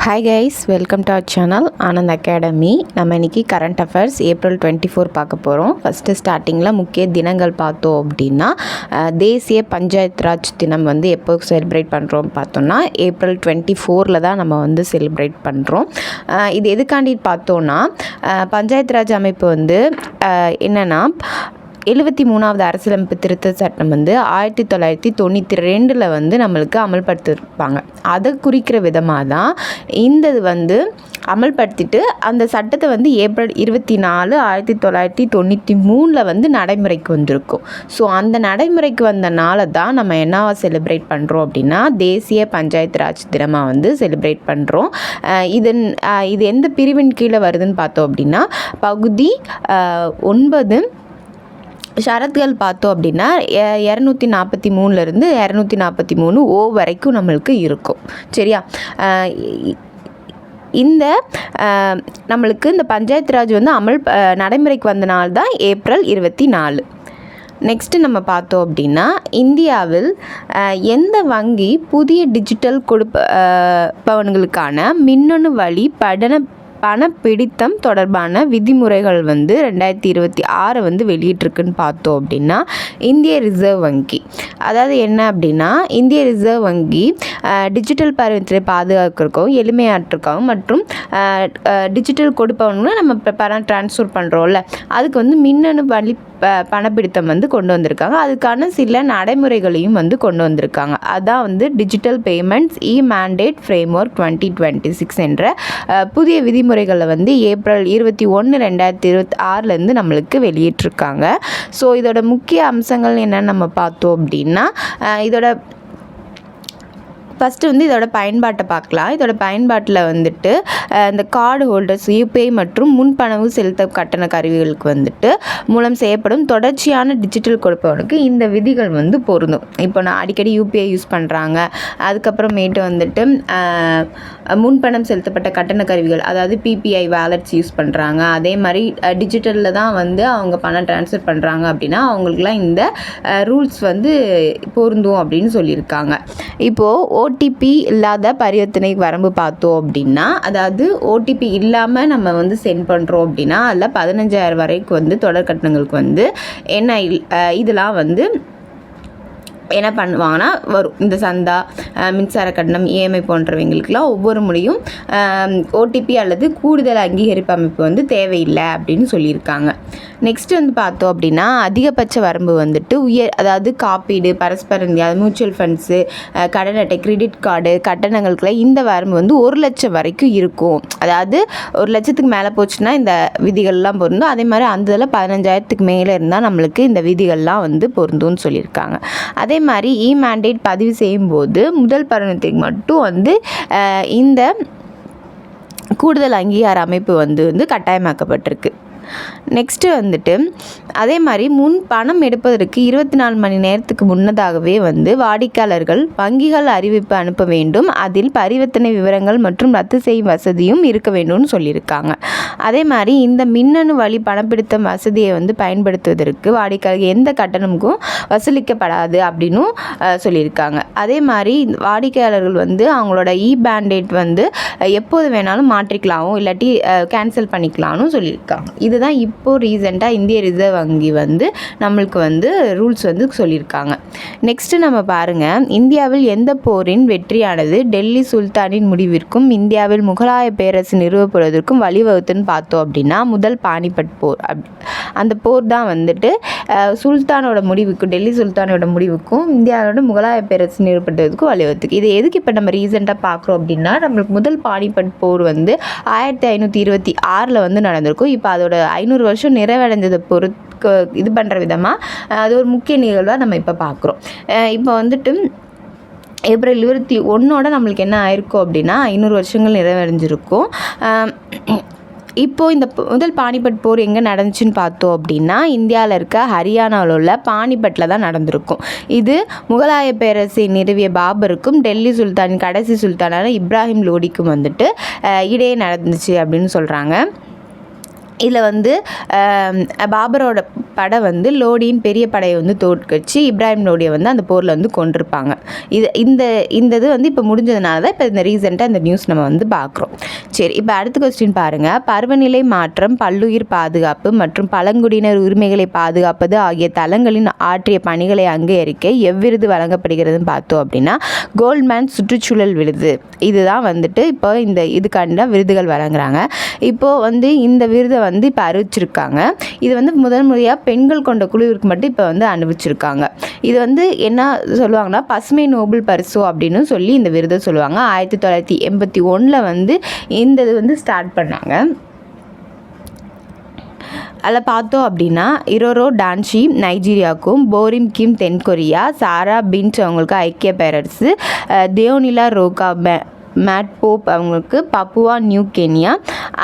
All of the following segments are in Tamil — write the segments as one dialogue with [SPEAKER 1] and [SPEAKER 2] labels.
[SPEAKER 1] Hi guys, welcome to our channel Anand academy. நம்ம இன்றைக்கி கரண்ட் அஃபேர்ஸ் April 24 பார்க்க போகிறோம். ஃபஸ்ட்டு ஸ்டார்டிங்கில் முக்கிய தினங்கள் பார்த்தோம் அப்படின்னா, தேசிய பஞ்சாயத்து ராஜ் தினம் வந்து எப்போ செலிப்ரேட் பண்ணுறோம் பார்த்தோன்னா April 24 தான் நம்ம வந்து செலிப்ரேட் பண்ணுறோம். இது எதுக்காண்டி பார்த்தோன்னா, பஞ்சாயத்து ராஜ் அமைப்பு வந்து என்னென்னா 73வது அரசியலமைப்பு திருத்த சட்டம் வந்து 1992 வந்து நம்மளுக்கு அமல்படுத்திருப்பாங்க. அதை குறிக்கிற விதமாக தான் இந்த வந்து அமல்படுத்திட்டு அந்த சட்டத்தை வந்து April 24, 1993 வந்து நடைமுறைக்கு வந்திருக்கும். ஸோ அந்த நடைமுறைக்கு வந்தனால தான் நம்ம என்னவா செலிப்ரேட் பண்ணுறோம் அப்படின்னா, தேசிய பஞ்சாயத்து ராஜ் தினமாக வந்து செலிப்ரேட் பண்ணுறோம். இது எந்த பிரிவின் கீழே வருதுன்னு பார்த்தோம் அப்படின்னா, பகுதி 9 ஷரத்துகள் பார்த்தோம் அப்படின்னா 243 243 ஓ வரைக்கும் நம்மளுக்கு இருக்கும். சரியா? இந்த நம்மளுக்கு இந்த பஞ்சாயத்து ராஜ் வந்து நடைமுறைக்கு வந்த நாள் தான் April 24. நெக்ஸ்ட்டு நம்ம பார்த்தோம் அப்படின்னா, இந்தியாவில் எந்த வங்கி புதிய டிஜிட்டல் கொடுப்பவன்களுக்கான மின்னணு வழி பணப்பிடித்தம் தொடர்பான விதிமுறைகள் வந்து 2026 வந்து வெளியிட்டிருக்குன்னு பார்த்தோம் அப்படின்னா, இந்திய ரிசர்வ் வங்கி. அதாவது என்ன அப்படின்னா, இந்திய ரிசர்வ் வங்கி டிஜிட்டல் பரிவர்த்தனை பாதுகாக்கிறதுக்கும் எளிமையாற்றுக்கவும் மற்றும் டிஜிட்டல் கொடுப்பவங்களும் நம்ம பணம் ட்ரான்ஸ்ஃபர் பண்ணுறோம்ல, அதுக்கு வந்து மின்னணு வழி பணப்பிடித்தம் வந்து கொண்டு வந்திருக்காங்க. அதுக்கான சில நடைமுறைகளையும் வந்து கொண்டு வந்திருக்காங்க. அதான் வந்து டிஜிட்டல் பேமெண்ட்ஸ் மேண்டேட் ஃப்ரேம்வொர்க் 2026 என்ற புதிய விதிமுறைகளை வந்து April 21, 2026 நம்மளுக்கு வெளியிட்டிருக்காங்க. ஸோ இதோட முக்கிய அம்சங்கள் என்னென்னு நம்ம பார்த்தோம் அப்படின்னா, ஃபஸ்ட்டு வந்து இதோட பயன்பாட்டை பார்க்கலாம். இதோட பயன்பாட்டில் வந்துட்டு இந்த கார்டு ஹோல்டர்ஸ் யூபிஐ மற்றும் முன்பணவு செலுத்த கட்டண கருவிகளுக்கு வந்துட்டு மூலம் செய்யப்படும் தொடர்ச்சியான டிஜிட்டல் கொடுப்பவனுக்கு இந்த விதிகள் வந்து பொருந்தும். இப்போ நான் அடிக்கடி யூபிஐ யூஸ் பண்ணுறாங்க, அதுக்கப்புறமேட்டு வந்துட்டு முன்பணம் செலுத்தப்பட்ட கட்டண கருவிகள், அதாவது பிபிஐ வேலட்ஸ் யூஸ் பண்ணுறாங்க, அதே மாதிரி டிஜிட்டலில் தான் வந்து அவங்க பணம் ட்ரான்ஸ்ஃபர் பண்ணுறாங்க அப்படின்னா அவங்களுக்குலாம் இந்த ரூல்ஸ் வந்து பொருந்தும் அப்படின்னு சொல்லியிருக்காங்க. இப்போது ஓடிபி இல்லாத பரிவர்த்தனை வரம்பு பார்த்தோம் அப்படின்னா, அதாவது ஓடிபி இல்லாமல் நம்ம வந்து சென்ட் பண்ணுறோம் அப்படின்னா அதில் 15,000 வரைக்கும் வந்து தொடர் கட்டணங்களுக்கு வந்து என்ன இதெல்லாம் வந்து என்ன பண்ணுவாங்கன்னா வரும். இந்த சந்தா, மின்சார கட்டணம், இஎம்ஐ போன்றவங்களுக்கெல்லாம் ஒவ்வொரு முறையும் ஓடிபி அல்லது கூடுதல் அங்கீகரிப்பு அமைப்பு வந்து தேவையில்லை அப்படின்னு சொல்லியிருக்காங்க. நெக்ஸ்ட் வந்து பார்த்தோம் அப்படின்னா, அதிகபட்ச வரம்பு வந்துட்டு அதாவது காப்பீடு, பரஸ்பர நிதி, மியூச்சுவல் ஃபண்ட்ஸு, கடன் அட்டை, கிரெடிட் கார்டு கட்டணங்களுக்குலாம் இந்த வரம்பு வந்து 1 லட்சம் வரைக்கும் இருக்கும். அதாவது 1 லட்சத்துக்கு மேலே போச்சுன்னா இந்த விதிகள்லாம் பொருந்தும். அதே மாதிரி அந்த இதில் 15,000க்கு மேலே இருந்தால் நம்மளுக்கு இந்த விதிகள்லாம் வந்து பொருந்தும்னு சொல்லியிருக்காங்க. அதே மாதிரி மேண்டேட் பதிவு செய்யும்போது முதல் பருவத்துக்கு மட்டும் வந்து இந்த கூடுதல் அங்கீகார அமைப்பு வந்து கட்டாயமாக்கப்பட்டிருக்கு. நெக்ஸ்ட்டு வந்துட்டு அதே மாதிரி பணம் எடுப்பதற்கு 24 மணி நேரத்துக்கு முன்னதாகவே வந்து வாடிக்கையாளர்கள் வங்கிகள் அறிவிப்பு அனுப்ப வேண்டும். அதில் பரிவர்த்தனை விவரங்கள் மற்றும் ரத்து செய்யும் வசதியும் இருக்க வேண்டும்னு சொல்லியிருக்காங்க. அதே மாதிரி இந்த மின்னணு வழி பணப்பிடித்தம் வசதியை வந்து பயன்படுத்துவதற்கு வாடிக்கையாளர்கள் எந்த கட்டணமுக்கும் வசூலிக்கப்படாது அப்படின்னும் சொல்லியிருக்காங்க. அதே மாதிரி வாடிக்கையாளர்கள் வந்து அவங்களோட மேண்டேட் வந்து எப்போது வேணாலும் மாற்றிக்கலாமோ இல்லாட்டி கேன்சல் பண்ணிக்கலாம்னு சொல்லியிருக்காங்க. இதுதான் இப்போது ரீசெண்டாக இந்திய ரிசர்வ் வங்கி வந்து நம்மளுக்கு வந்து ரூல்ஸ் வந்து சொல்லியிருக்காங்க. நெக்ஸ்ட்டு நம்ம பாருங்கள், இந்தியாவில் எந்த போரின் வெற்றியானது டெல்லி சுல்தானின் முடிவிற்கும் இந்தியாவில் முகலாய பேரரசு நிறுவப்படுவதற்கும் வழிவகுத்துன்னு பார்த்தோம் அப்படின்னா, முதல் பானிபட் போர். அந்த போர் தான் வந்துட்டு சுல்தானோட முடிவுக்கும் டெல்லி சுல்தானோட முடிவுக்கும் இந்தியாவோட முகலாய பேரரசு நிறுவப்படுவதற்கும் வழிவகுத்துக்கு. இது எதுக்கு இப்போ நம்ம ரீசெண்டாக பார்க்குறோம் அப்படின்னா, நம்மளுக்கு முதல் பானிபட் போர் வந்து 1526 வந்து நடந்திருக்கும். இப்போ அதோட 500 வருஷம் நிறைவடைஞ்சதை பொறுத்து இது பண்ணுற விதமாக அது ஒரு முக்கிய நிகழ்வாக நம்ம இப்போ பார்க்குறோம். இப்போ வந்துட்டு April 21 நம்மளுக்கு என்ன ஆயிருக்கும் அப்படின்னா 500 வருஷங்கள் நிறைவடைஞ்சிருக்கும். இப்போது இந்த முதல் பானிபட் போர் எங்கே நடந்துச்சுன்னு பார்த்தோம் அப்படின்னா, இந்தியாவில் இருக்க ஹரியானாவில் உள்ள பானிபட்டில் தான் நடந்திருக்கும். இது முகலாய பேரரசை நிறுவிய பாபருக்கும் டெல்லி சுல்தானின் கடைசி சுல்தானான இப்ராஹிம் லோடிக்கும் வந்துட்டு இடையே நடந்துச்சு அப்படின்னு சொல்கிறாங்க. இதில் வந்து பாபரோட படை வந்து லோடியின் பெரிய படையை வந்து தோற்கடிச்சு இப்ராஹிம் லோடியை வந்து அந்த போரில் வந்து கொண்டிருப்பாங்க. இந்த இது வந்து இப்போ முடிஞ்சதுனால தான் இப்போ இந்த ரீசெண்டாக இந்த நியூஸ் நம்ம வந்து பார்க்குறோம். சரி, இப்போ அடுத்த கொஸ்டின் பாருங்கள். பருவநிலை மாற்றம், பல்லுயிர் பாதுகாப்பு மற்றும் பழங்குடியினர் உரிமைகளை பாதுகாப்பது ஆகிய தளங்களின் ஆற்றிய பணிகளை அங்கீகரிக்க எவ்விருது வழங்கப்படுகிறதுன்னு பார்த்தோம் அப்படின்னா கோல்ட்மேன் சுற்றுச்சூழல் விருது. இதுதான் வந்துட்டு இப்போ இதுக்காண்ட விருதுகள் வழங்குறாங்க. இப்போது வந்து இந்த விருதை வந்து இப்போ அறிவிச்சிருக்காங்க. இது வந்து முதல் முறையாக பெண்கள் கொண்ட குழுவிற்கு மட்டும் இப்போ வந்து அனுபவிச்சிருக்காங்க. இது வந்து என்ன சொல்லுவாங்கன்னா பசுமை நோபல் பரிசு அப்படின்னு சொல்லி இந்த விருதை சொல்லுவாங்க. 1981 வந்து இந்த இது வந்து ஸ்டார்ட் பண்ணாங்க. அதில் பார்த்தோம் அப்படின்னா இரோரோ டான்ஷி நைஜீரியாவுக்கும், போரிம் கிம் தென்கொரியா, சாரா பின்ச் அவங்களுக்கு ஐக்கிய பேரரசு, தேயோனிலா ரோகா மேட் போப் அவங்களுக்கு பப்புவா நியூ கென்யா,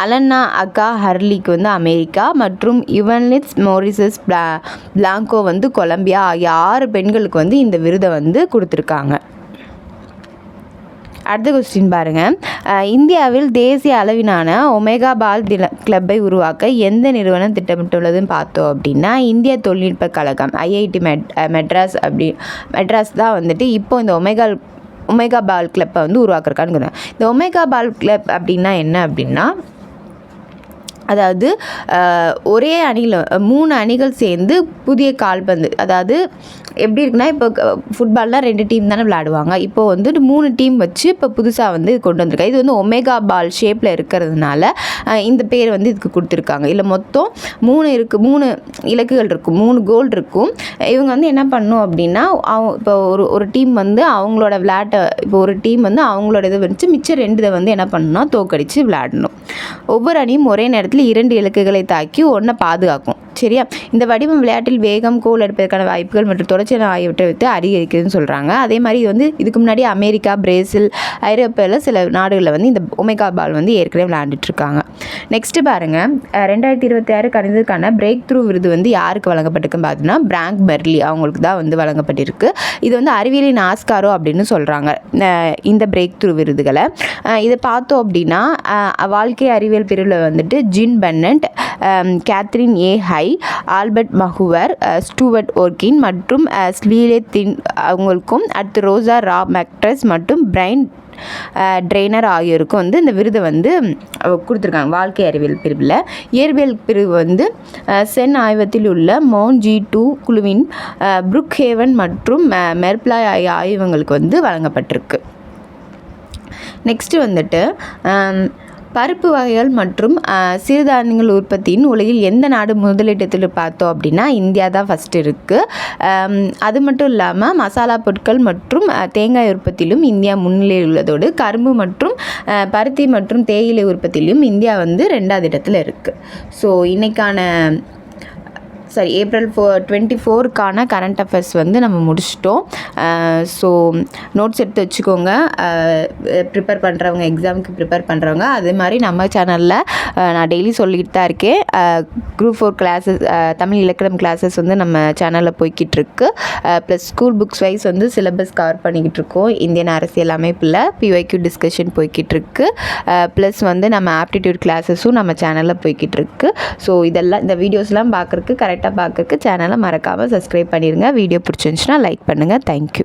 [SPEAKER 1] அலன்னா அக்கா ஹர்லிக்கு வந்து அமெரிக்கா மற்றும் யுவன்லிட்ஸ் மோரிசஸ் பிளாங்கோ வந்து கொலம்பியா ஆகிய 6 பெண்களுக்கு வந்து இந்த விருதை வந்து கொடுத்துருக்காங்க. அடுத்த கொஸ்டின் பாருங்கள். இந்தியாவில் தேசிய அளவிலான ஒமேகா பால் கிளப்பை உருவாக்க எந்த நிறுவனம் திட்டமிட்டுள்ளதுன்னு பார்த்தோம் அப்படின்னா இந்திய தொழில்நுட்ப கழகம் IIT மெட்ராஸ் தான் வந்துட்டு இப்போ இந்த ஒமேகா பால் கிளப்பை வந்து உருவாக்குறக்கான்னு. இந்த ஒமேகா பால் கிளப் அப்படின்னா என்ன அப்படின்னா அதாவது ஒரே அணியில் 3 அணிகள் சேர்ந்து புதிய கால்பந்து, அதாவது எப்படி இருக்குன்னா இப்போ ஃபுட்பால்லாம் 2 டீம் தானே விளையாடுவாங்க. இப்போது வந்து 3 டீம் வச்சு இப்போ புதுசாக வந்து கொண்டு வந்திருக்காங்க. இது வந்து ஒமேகா பால் ஷேப்பில் இருக்கிறதுனால இந்த பேர் வந்து இதுக்கு கொடுத்துருக்காங்க. இல்லை மொத்தம் 3 இலக்குகள் இருக்கும், 3 கோல் இருக்கும். இவங்க வந்து என்ன பண்ணணும் அப்படின்னா இப்போ ஒரு டீம் வந்து அவங்களோட விளையாட்டை, இப்போ ஒரு டீம் வந்து அவங்களோட இதை வச்சு மிச்சம் 2 இதை வந்து என்ன பண்ணணும்னா தோக்கடித்து விளையாடணும். ஒவ்வொரு அணியும் ஒரே நேரத்தில் 2 இலக்குகளை தாக்கி ஒன்றை பாதுகாக்கும். சரியா? இந்த வடிவம் விளையாட்டில் வேகம், கோல் எடுப்பதற்கான வாய்ப்புகள் மற்றும் தொடர்ச்சியான ஆகியவற்றை வைத்து அதிகரிக்குதுன்னு சொல்கிறாங்க. அதே மாதிரி இது வந்து இதுக்கு முன்னாடி அமெரிக்கா, பிரேசில், ஐரோப்பாவில் சில நாடுகளில் வந்து இந்த ஒமேகா பால் வந்து ஏற்கனவே விளையாண்டுட்ருக்காங்க. நெக்ஸ்ட்டு பாருங்கள். 2026 கணிதத்துக்கான பிரேக் த்ரூ விருது வந்து யாருக்கு வழங்கப்பட்டிருக்குன்னு பார்த்தோன்னா பிராங்க் பெர்லி அவங்களுக்கு தான் வந்து வழங்கப்பட்டிருக்கு. இது வந்து அறிவியலின் ஆஸ்காரோ அப்படின்னு சொல்கிறாங்க இந்த பிரேக் த்ரூ விருதுகளை. இதை பார்த்தோம் அப்படின்னா வாழ்க்கை அறிவியல் பிரிவில் வந்துட்டு Jean Bennett, Katherine A High, Albert Maguire, Stuart Orkin மற்றும் ஸ்லீலே தின் அவங்களுக்கும், அடுத்து ரோசா ரா மெக்ட்ரஸ் மற்றும் பிரைன் ட்ரெய்னர் ஆகியோருக்கும் வந்து இந்த விருதை வந்து கொடுத்துருக்காங்க. வாழ்க்கை அறிவியல் பிரிவில். இயற்பியல் பிரிவு வந்து சென் ஆய்வகத்தில் உள்ள மவுண்ட் G2 குழுவின் புரூக் ஹேவன் மற்றும் மெர்ப்லாய் ஆகிய ஆய்வகங்களுக்கு வந்து வழங்கப்பட்டிருக்கு. நெக்ஸ்ட்டு வந்துட்டு பருப்பு வகைகள் மற்றும் சிறுதானியங்கள் உற்பத்தியின் உலகில் எந்த நாடு முதலிடத்தில் பார்த்தோம் அப்படின்னா இந்தியா தான் ஃபஸ்ட்டு இருக்குது. அது மட்டும் இல்லாமல் மசாலா பொருட்கள் மற்றும் தேங்காய் உற்பத்தியிலும் இந்தியா முன்னிலையில் உள்ளதோடு கரும்பு மற்றும் பருத்தி மற்றும் தேயிலை உற்பத்தியிலும் இந்தியா வந்து 2வது இடத்துல இருக்குது. ஸோ இன்றைக்கான ஏப்ரல் 24க்கான கரண்ட் அஃபேர்ஸ் வந்து நம்ம முடிச்சிட்டோம். ஸோ நோட்ஸ் எடுத்து வச்சுக்கோங்க. ப்ரிப்பேர் பண்ணுறவங்க, எக்ஸாமுக்கு ப்ரிப்பேர் பண்ணுறவங்க. அதே மாதிரி நம்ம சேனலில் நான் டெய்லி சொல்லிக்கிட்டு தான் இருக்கேன். குரூப் 4 கிளாஸஸ், தமிழ் இலக்கணம் கிளாஸஸ் வந்து நம்ம சேனலில் போய்கிட்டு இருக்கு. ப்ளஸ் ஸ்கூல் புக்ஸ் வைஸ் வந்து சிலபஸ் கவர் பண்ணிக்கிட்டு இருக்கோம். இந்தியன் அரசியல் அமைப்பில் PYQ டிஸ்கஷன் போய்கிட்டு இருக்கு. ப்ளஸ் வந்து நம்ம ஆப்டிடியூட் கிளாஸஸும் நம்ம சேனலில் போய்கிட்டு இருக்கு. ஸோ இதெல்லாம் இந்த வீடியோஸ்லாம் பார்க்குறதுக்கு கரெக்டாக பார்க்கறதுக்கு சேனலை மறக்காமல் சப்ஸ்கிரைப் பண்ணிடுங்க. வீடியோ பிடிச்சிருந்துச்சுன்னா லைக் பண்ணுங்கள். தேங்க்யூ.